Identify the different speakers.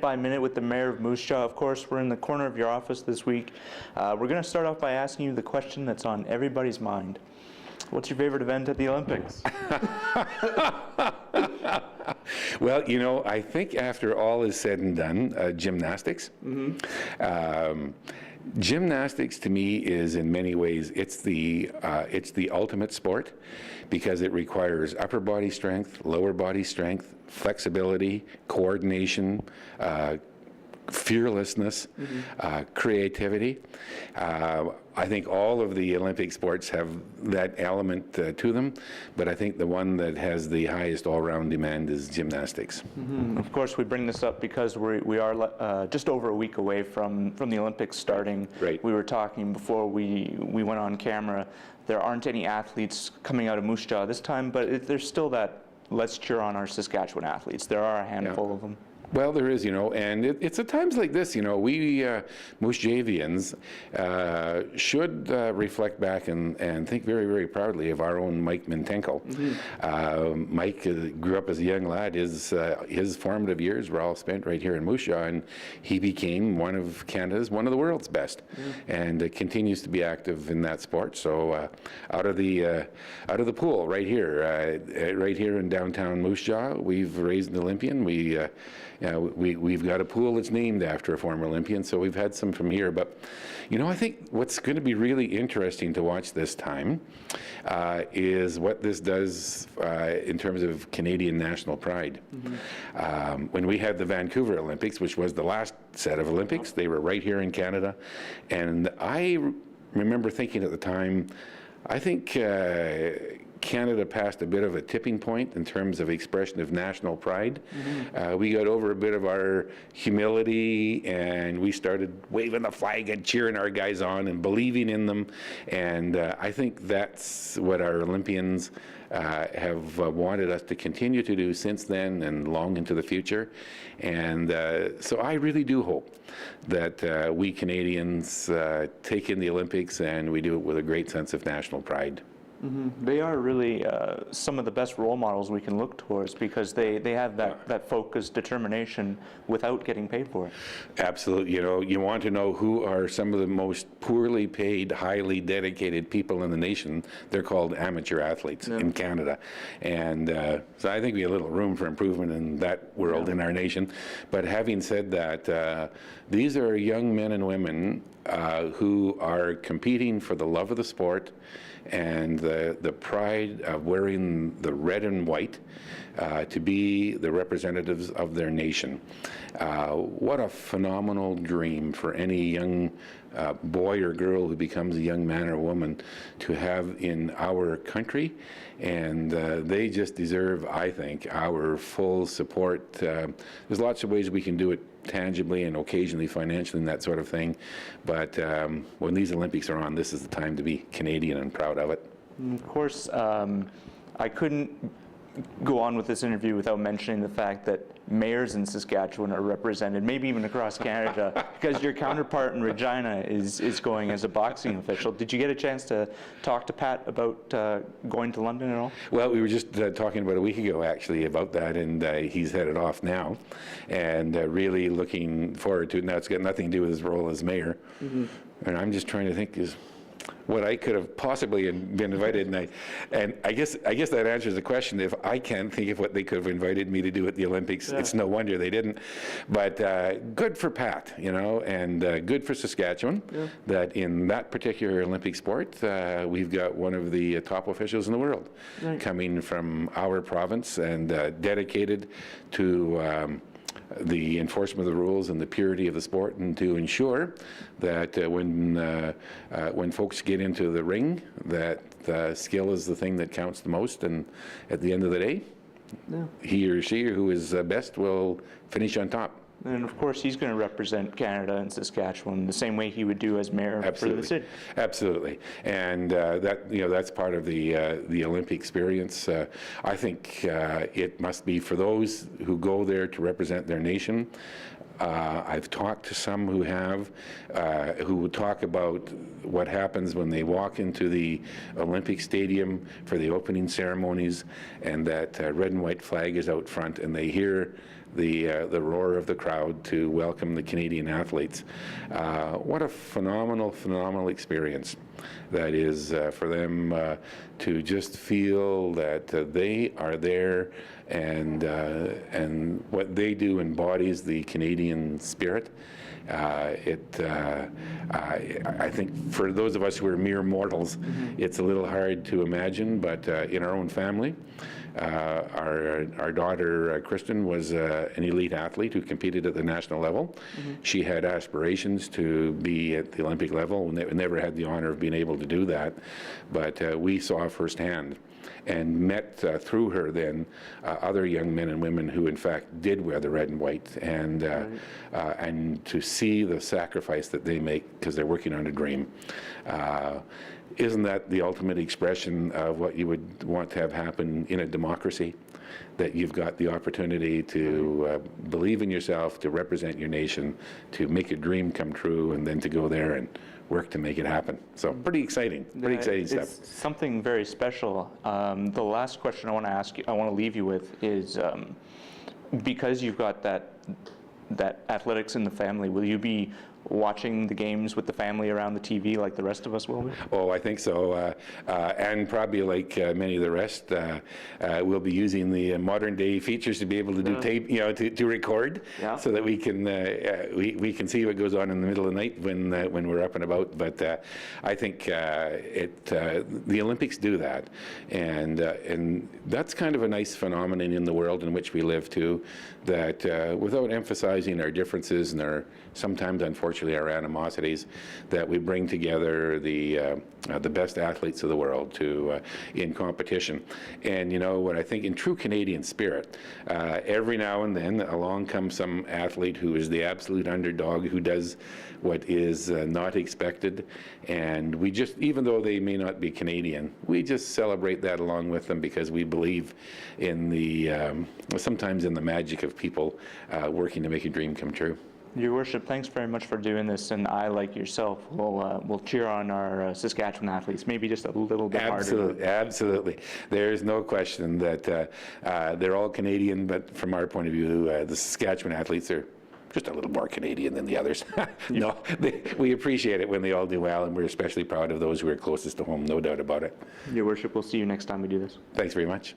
Speaker 1: by minute with the Mayor of Moose Jaw. Of course, we're in the corner of your office this week. We're going to start off by asking you the question that's on everybody's mind. What's your favorite event at the Olympics?
Speaker 2: Well, you know, I think after all is said and done, gymnastics. Gymnastics to me is in many ways it's the ultimate sport because it requires upper body strength, lower body strength, flexibility, coordination, fearlessness, creativity. I think all of the Olympic sports have that element to them, but I think the one that has the highest all-round demand is gymnastics.
Speaker 1: Of course, we bring this up because we are just over a week away from the Olympics starting.
Speaker 2: Right.
Speaker 1: We were talking before we went on camera. There aren't any athletes coming out of Moose Jaw this time, but there's still that let's cheer on our Saskatchewan athletes. There are a handful of them.
Speaker 2: Well, there is, you know, and it's at times like this, you know, we Moose Javians should reflect back and think very, very proudly of our own Mike Mintenko. Mike grew up as a young lad. His formative years were all spent right here in Moose Jaw, and he became one of Canada's, one of the world's best, and continues to be active in that sport. So out of the pool right here in downtown Moose Jaw, we've raised an Olympian. We've got a pool that's named after a former Olympian, so we've had some from here. But, you know, I think what's going to be really interesting to watch this time is what this does in terms of Canadian national pride. When we had the Vancouver Olympics, which was the last set of Olympics, they were right here in Canada. And I remember thinking at the time, I think Canada passed a bit of a tipping point in terms of expression of national pride. We got over a bit of our humility and we started waving the flag and cheering our guys on and believing in them. And I think that's what our Olympians have wanted us to continue to do since then and long into the future. And so I really do hope that we Canadians take in the Olympics and we do it with a great sense of national pride.
Speaker 1: They are really some of the best role models we can look towards because they have that focused determination without getting paid for it.
Speaker 2: Absolutely. You know, you want to know who are some of the most poorly paid, highly dedicated people in the nation. They're called amateur athletes in Canada. And so I think we have a little room for improvement in that world in our nation. But having said that, these are young men and women who are competing for the love of the sport and the pride of wearing the red and white to be the representatives of their nation. What a phenomenal dream for any young boy or girl who becomes a young man or woman to have in our country, and they just deserve, I think, our full support. There's lots of ways we can do it tangibly and occasionally financially and that sort of thing, but when these Olympics are on, this is the time to be Canadian and proud of it.
Speaker 1: Of course, I couldn't go on with this interview without mentioning the fact that mayors in Saskatchewan are represented, maybe even across Canada, because your counterpart in Regina is going as a boxing official. Did you get a chance to talk to Pat about going to London at all?
Speaker 2: Well, we were just talking about a week ago, actually, about that, and he's headed off now, and really looking forward to it. Now, it's got nothing to do with his role as mayor, and I'm just trying to think is what I could have possibly been invited, and I guess that answers the question. If I can't think of what they could have invited me to do at the Olympics, it's no wonder they didn't. But good for Pat, you know, and good for Saskatchewan that in that particular Olympic sport, we've got one of the top officials in the world coming from our province and dedicated to the enforcement of the rules and the purity of the sport, and to ensure that when folks get into the ring, that skill is the thing that counts the most, and at the end of the day, he or she who is best will finish on top.
Speaker 1: And of course, he's going to represent Canada and Saskatchewan the same way he would do as mayor for the city.
Speaker 2: Absolutely, and that's part of the Olympic experience. I think it must be for those who go there to represent their nation. I've talked to some who have, who would talk about what happens when they walk into the Olympic Stadium for the opening ceremonies, and that red and white flag is out front, and they hear the roar of the crowd to welcome the Canadian athletes. What a phenomenal experience that is for them to just feel that they are there, and what they do embodies the Canadian spirit. I think for those of us who are mere mortals, it's a little hard to imagine, but in our own family, our daughter Kristen was an elite athlete who competed at the national level. She had aspirations to be at the Olympic level, never had the honor of being able to do that, but we saw firsthand and met through her then other young men and women who in fact did wear the red and white, and to see the sacrifice that they make because they're working on a dream. Isn't that the ultimate expression of what you would want to have happen in a democracy? That you've got the opportunity to believe in yourself, to represent your nation, to make a dream come true, and then to go there and work to make it happen. So pretty exciting stuff.
Speaker 1: It's something very special. The last question I want to ask you, I want to leave you with is, because you've got that athletics in the family, will you be watching the games with the family around the TV like the rest of us will be?
Speaker 2: Oh, I think so, and probably like many of the rest, we'll be using the modern day features to be able to do tape, to record, so that we can see what goes on in the middle of the night when we're up and about. But I think the Olympics do that, and that's kind of a nice phenomenon in the world in which we live too. That without emphasizing our differences and our sometimes, unfortunately, our animosities, that we bring together the best athletes of the world in competition. And what I think in true Canadian spirit, every now and then along comes some athlete who is the absolute underdog, who does what is not expected, and we just, even though they may not be Canadian, we just celebrate that along with them because we believe in sometimes in the magic of people working to make a dream come true.
Speaker 1: Your Worship, thanks very much for doing this, and I, like yourself, will cheer on our Saskatchewan athletes, maybe just a little bit harder.
Speaker 2: Absolutely. There's no question that they're all Canadian, but from our point of view, the Saskatchewan athletes are just a little more Canadian than the others. No, we appreciate it when they all do well, and we're especially proud of those who are closest to home, no doubt about it.
Speaker 1: Your Worship, we'll see you next time we do this.
Speaker 2: Thanks very much.